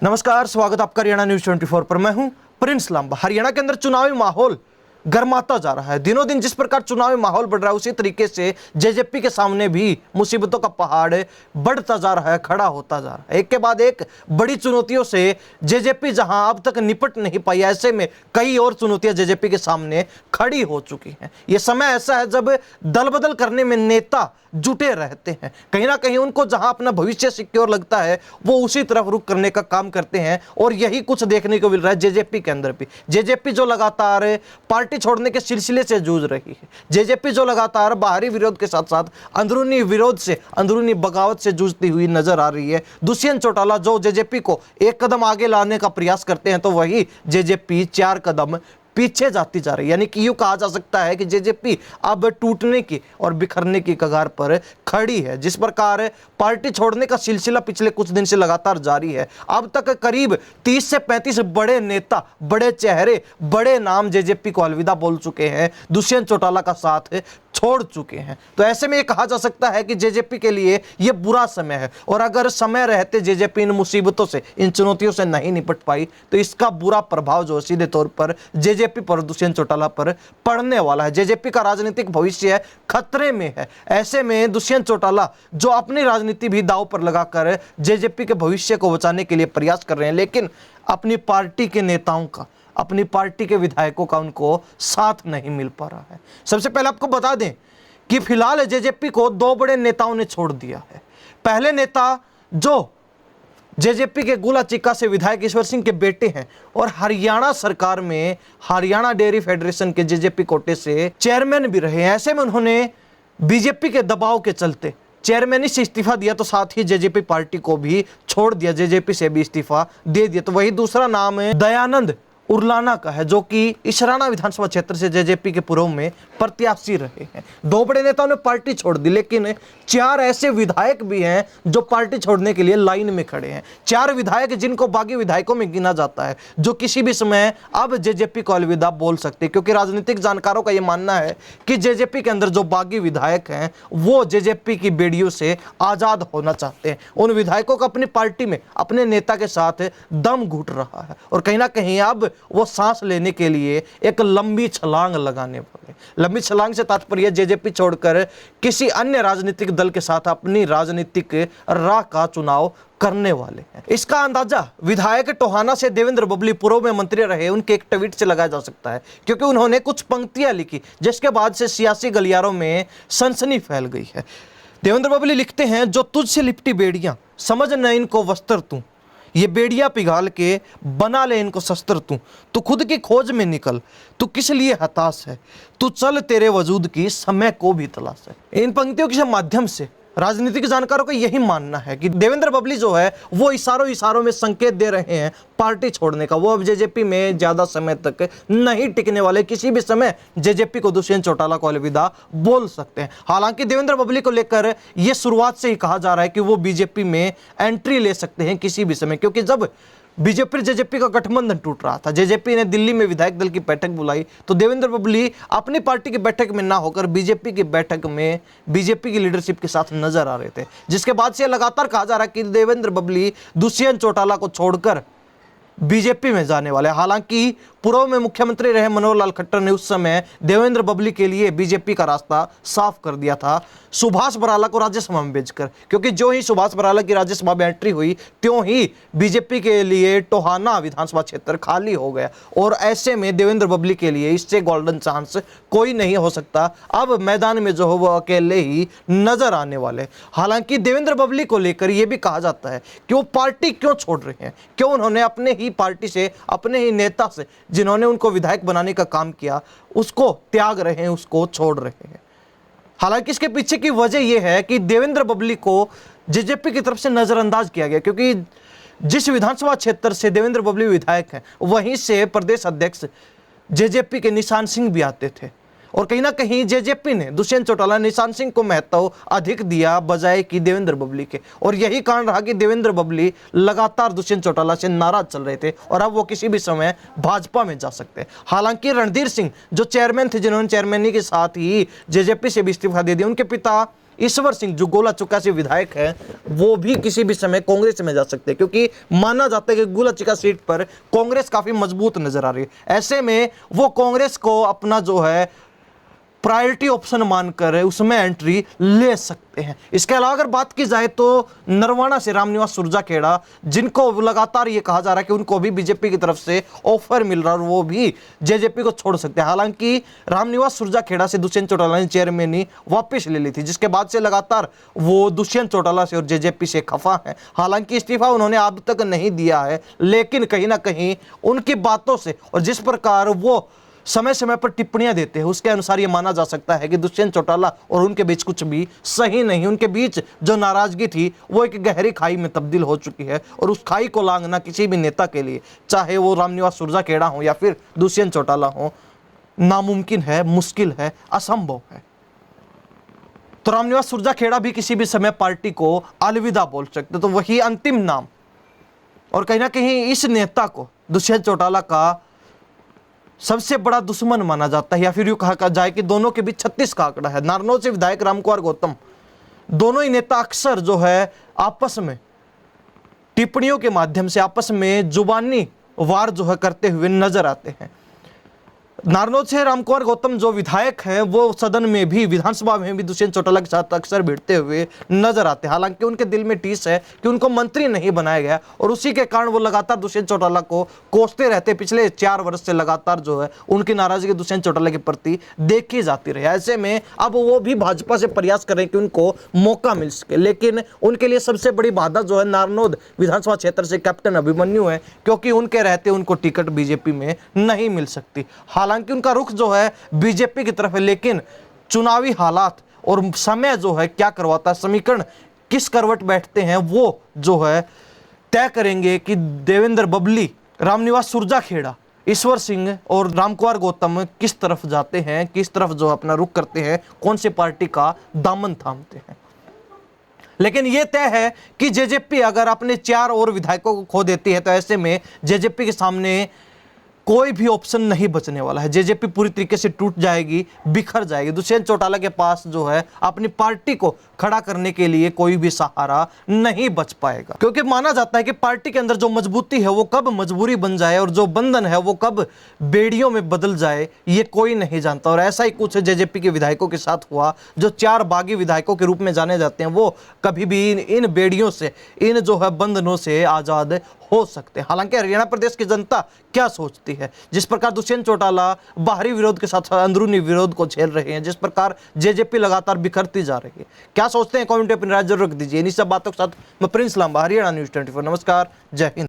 नमस्कार, स्वागत आपका हरियाणा न्यूज 24 पर। मैं हूं प्रिंस लांबा। हरियाणा के अंदर चुनावी माहौल गर्माता जा रहा है। दिनों दिन जिस प्रकार चुनावी माहौल बढ़ रहा है, उसी तरीके से जेजेपी के सामने भी मुसीबतों का पहाड़ बढ़ता जा रहा है, खड़ा होता जा रहा है। एक के बाद एक बड़ी चुनौतियों से जेजेपी जहां अब तक निपट नहीं पाई, ऐसे में कई और चुनौतियां जेजेपी के सामने खड़ी हो चुकी हैं। यह समय ऐसा है जब दल बदल करने में नेता जुटे रहते हैं। कहीं ना कहीं उनको जहां अपना भविष्य सिक्योर लगता है, वो उसी तरफ रुख करने का काम करते हैं। और यही कुछ देखने को मिल रहा है जेजेपी के अंदर भी। जेजेपी जो लगातार पार्टी छोड़ने के सिलसिले से जूझ रही है, जेजेपी जो लगातार बाहरी विरोध के साथ साथ अंदरूनी विरोध से, अंदरूनी बगावत से जूझती हुई नजर आ रही है। दुष्यंत चौटाला जो जेजेपी को एक कदम आगे लाने का प्रयास करते हैं, तो वही जेजेपी 4 कदम पीछे जाती जा रही है। यानी कि यूं कहा जा सकता है कि जेजेपी अब टूटने की और बिखरने की कगार पर खड़ी है। जिस प्रकार पार्टी छोड़ने का सिलसिला पिछले कुछ दिन से लगातार जारी है, अब तक करीब 30 से 35 बड़े नेता, बड़े चेहरे, बड़े नाम जेजेपी को अलविदा बोल चुके हैं, दुष्यंत चौटाला का साथ छोड़ चुके हैं। तो ऐसे में ये कहा जा सकता है कि जेजेपी के लिए यह बुरा समय है। और अगर समय रहते जेजेपी इन मुसीबतों से, इन चुनौतियों से नहीं निपट पाई, तो इसका बुरा प्रभाव जो सीधे तौर पर जेजेपी पर, दुष्यंत चौटाला पर पड़ने वाला है। जेजेपी का राजनीतिक भविष्य खतरे में है। ऐसे में दुष्यंत चौटाला जो अपनी राजनीति भी दांव पर लगाकर जेजेपी के भविष्य को बचाने के लिए प्रयास कर रहे हैं, लेकिन अपनी पार्टी के नेताओं का, अपनी पार्टी के विधायकों का उनको साथ नहीं मिल पा रहा है। सबसे पहले आपको बता दें कि फिलहाल जेजेपी को 2 बड़े नेताओं ने छोड़ दिया है। पहले नेता जो जेजेपी के गुला चिक्का से विधायक ईश्वर सिंह के बेटे हैं और हरियाणा सरकार में हरियाणा डेयरी फेडरेशन के जेजेपी कोटे से चेयरमैन भी रहे हैं। ऐसे में उन्होंने बीजेपी के दबाव के चलते चेयरमैन से इस्तीफा दिया, तो साथ ही जेजेपी पार्टी को भी छोड़ दिया, जेजेपी से भी इस्तीफा दे दिया। तो वही दूसरा नाम है दयानंद उरलाना का है, जो कि इशराना विधानसभा क्षेत्र से जेजेपी के पूर्व में प्रत्याशी रहे हैं। 2 बड़े नेताओं ने पार्टी छोड़ दी, लेकिन 4 ऐसे विधायक भी हैं जो पार्टी छोड़ने के लिए लाइन में खड़े हैं। 4 विधायक जिनको बागी विधायकों में गिना जाता है, जो किसी भी समय अब जेजेपी को अलविदा बोल सकते हैं। क्योंकि राजनीतिक जानकारों का यह मानना है कि जेजेपी के अंदर जो बागी विधायक हैं, वो जेजेपी की बेड़ियों से आजाद होना चाहते हैं। उन विधायकों को अपनी पार्टी में अपने नेता के साथ दम घुट रहा है और कहीं ना कहीं अब वो सांस लेने के लिए एक लंबी छलांग लगाने वाले। लंबी छलांग से तात्पर्य जेजेपी छोड़कर किसी अन्य राजनीतिक दल के साथ अपनी राजनीतिक राह का चुनाव करने वाले हैं। इसका अंदाजा विधायक टोहाना से देवेंद्र बबली, पूर्व में मंत्री रहे, उनके एक ट्वीट से लगाया जा सकता है। क्योंकि उन्होंने कुछ पंक्तियां लिखी जिसके बाद से सियासी गलियारों में सनसनी फैल गई है। देवेंद्र बबली लिखते हैं, जो तुझसे लिपटी बेड़ियां समझ न इनको वस्त्र तू, ये बेड़ियां पिघाल के बना ले इनको शस्त्र तू खुद की खोज में निकल, तू किस लिए हताश है, तू चल तेरे वजूद की समय को भी तलाश है। इन पंक्तियों के माध्यम से राजनीतिक जानकारों का यही मानना है कि देवेंद्र बबली जो है वो इशारों में संकेत दे रहे हैं पार्टी छोड़ने का। वो अब जेजेपी में ज्यादा समय तक नहीं टिकने वाले, किसी भी समय जेजेपी को दुष्यंत चौटाला को अलविदा बोल सकते हैं। हालांकि देवेंद्र बबली को लेकर यह शुरुआत से ही कहा जा रहा है कि वो बीजेपी में एंट्री ले सकते हैं किसी भी समय। क्योंकि जब बीजेपी जेजेपी का गठबंधन टूट रहा था, जेजेपी ने दिल्ली में विधायक दल की बैठक बुलाई, तो देवेंद्र बबली अपनी पार्टी की बैठक में ना होकर बीजेपी की बैठक में बीजेपी की लीडरशिप के साथ नजर आ रहे थे। जिसके बाद से लगातार कहा जा रहा है कि देवेंद्र बबली दुष्यंत चौटाला को छोड़कर बीजेपी में जाने वाले। हालांकि पूर्व में मुख्यमंत्री रहे मनोहर लाल खट्टर ने उस समय देवेंद्र बबली के लिए बीजेपी का रास्ता साफ कर दिया था, सुभाष बराला को राज्यसभा में भेजकर। क्योंकि जो ही सुभाष बराला की राज्यसभा में एंट्री हुई, त्यों ही बीजेपी के लिए टोहाना विधानसभा क्षेत्र खाली हो गया। और ऐसे में देवेंद्र बबली के लिए इससे गोल्डन चांस कोई नहीं हो सकता। अब मैदान में जो हो वो अकेले ही नजर आने वाले। हालांकि देवेंद्र बबली को लेकर यह भी कहा जाता है कि वो पार्टी क्यों छोड़ रहे हैं, क्यों उन्होंने अपने ही पार्टी से, अपने ही नेता से, जिन्होंने उनको विधायक बनाने का काम किया, उसको त्याग रहे हैं, उसको छोड़ रहे हैं। हालांकि इसके पीछे की वजह यह है कि देवेंद्र बबली को जेजेपी की तरफ से नजरअंदाज किया गया। क्योंकि जिस विधानसभा क्षेत्र से देवेंद्र बबली विधायक हैं, वहीं से प्रदेश अध्यक्ष जेजेपी के निशान सिंह भी आते थे। और कहीं ना कहीं जेजेपी ने, दुष्यंत चौटाला, निशान सिंह को महत्व अधिक दिया बजाय कि देवेंद्र बबली के। और यही कारण रहा कि देवेंद्र बबली लगातार दुष्यंत चौटाला से नाराज चल रहे थे और अब वो किसी भी समय भाजपा में जा सकते हैं। हालांकि रणधीर सिंह जो चेयरमैन थे, जिन्होंने चेयरमैनी के साथ ही जेजेपी से भी इस्तीफा दे दिया, उनके पिता ईश्वर सिंह जो गोला चिका से विधायक है वो भी किसी भी समय कांग्रेस में जा सकते हैं, क्योंकि माना जाता है कि गोला चिका सीट पर कांग्रेस काफी मजबूत नजर आ रही है। ऐसे में वो कांग्रेस को अपना जो है प्रायोरिटी ऑप्शन मानकर उसमें एंट्री ले सकते हैं। इसके अलावा अगर बात की जाए तो नरवाना से रामनिवास सुरजाखेड़ा, जिनको लगातार ये कहा जा रहा है कि उनको भी बीजेपी की तरफ से ऑफर मिल रहा है और वो भी जेजेपी को छोड़ सकते हैं। हालांकि रामनिवास सुरजाखेड़ा से दुष्यंत चौटाला ने चेयरमैनी वापस ले ली थी, जिसके बाद से लगातार वो दुष्यंत चौटाला से और जेजेपी से खफा है। हालांकि इस्तीफा उन्होंने अब तक नहीं दिया है, लेकिन कहीं ना कहीं उनकी बातों से और जिस प्रकार वो समय समय पर टिप्पणियां देते हैं उसके अनुसार यह माना जा सकता है कि दुष्यंत चौटाला और उनके बीच कुछ भी सही नहीं। उनके बीच जो नाराजगी थी वो एक गहरी खाई में तब्दील हो चुकी है और उस खाई को लांघना किसी भी नेता के लिए, चाहे वो रामनिवास सुरजाखेड़ा हो या फिर दुष्यंत चौटाला हो, नामुमकिन है, मुश्किल है, असंभव है। तो रामनिवास सुरजाखेड़ा भी किसी भी समय पार्टी को अलविदा बोल सकते, तो वही अंतिम नाम और कहीं ना कहीं इस नेता को दुष्यंत चौटाला का सबसे बड़ा दुश्मन माना जाता है, या फिर यूं कहा जाए कि दोनों के बीच 36 का आंकड़ा है। नारनौल से विधायक रामकुमार गौतम, दोनों ही नेता अक्सर जो है आपस में टिप्पणियों के माध्यम से आपस में जुबानी वार जो है करते हुए नजर आते हैं। नारनौल से रामकुमार गौतम जो विधायक हैं वो सदन में भी, विधानसभा में भी दुष्यंत चौटाला के साथ अक्सर भिड़ते हुए नजर आते हैं। हालांकि उनके दिल में टीस है कि उनको मंत्री नहीं बनाया गया और उसी के कारण वो लगातार दुष्यंत चौटाला को कोसते रहते। पिछले 4 वर्ष से लगातार जो है उनकी नाराजगी दुष्यंत चौटाला के प्रति देखी जाती रही। ऐसे में अब वो भी भाजपा से प्रयास करें कि उनको मौका मिल सके, लेकिन उनके लिए सबसे बड़ी बाधा जो है नारनौल विधानसभा क्षेत्र से कैप्टन अभिमन्यु है, क्योंकि उनके रहते उनको टिकट बीजेपी में नहीं मिल सकती। हालांकि उनका रुख जो है बीजेपी की तरफ है, लेकिन चुनावी हालात और समय जो है क्या करवाता है, समीकरण किस करवट बैठते हैं, वो जो है तय करेंगे कि देवेंद्र बबली, रामनिवास सुरजाखेड़ा, ईश्वर सिंह और रामकुमार गौतम किस तरफ जाते हैं, किस तरफ जो अपना रुख करते हैं, कौन सी पार्टी का दामन थामते हैं। लेकिन यह तय है कि जेजेपी अगर अपने 4 और विधायकों को खो देती है तो ऐसे में जेजेपी के सामने कोई भी ऑप्शन नहीं बचने वाला है। जेजेपी पूरी तरीके से टूट जाएगी, बिखर जाएगी। दुष्यंत चौटाला के पास जो है अपनी पार्टी को खड़ा करने के लिए कोई भी सहारा नहीं बच पाएगा, क्योंकि माना जाता है कि पार्टी के अंदर जो मजबूती है वो कब मजबूरी बन जाए और जो बंधन है वो कब बेड़ियों में बदल जाए ये कोई नहीं जानता। और ऐसा ही कुछ जेजेपी के विधायकों के साथ हुआ। जो 4 बागी विधायकों के रूप में जाने जाते हैं वो कभी भी इन बेड़ियों से, इन जो है बंधनों से आजाद हो सकते हैं। हालांकि हरियाणा प्रदेश की जनता क्या सोचती है, जिस प्रकार दुष्यंत चौटाला बाहरी विरोध के साथ अंदरूनी विरोध को झेल रहे हैं, जिस प्रकार जेजेपी लगातार बिखरती जा रही है, क्या सोचते हैं कमेंट में अपनी राय जरूर रख दीजिए। इन्हीं सब बातों के साथ मैं प्रिंस लांबा, हरियाणा न्यूज़ 24। नमस्कार, जय हिंद।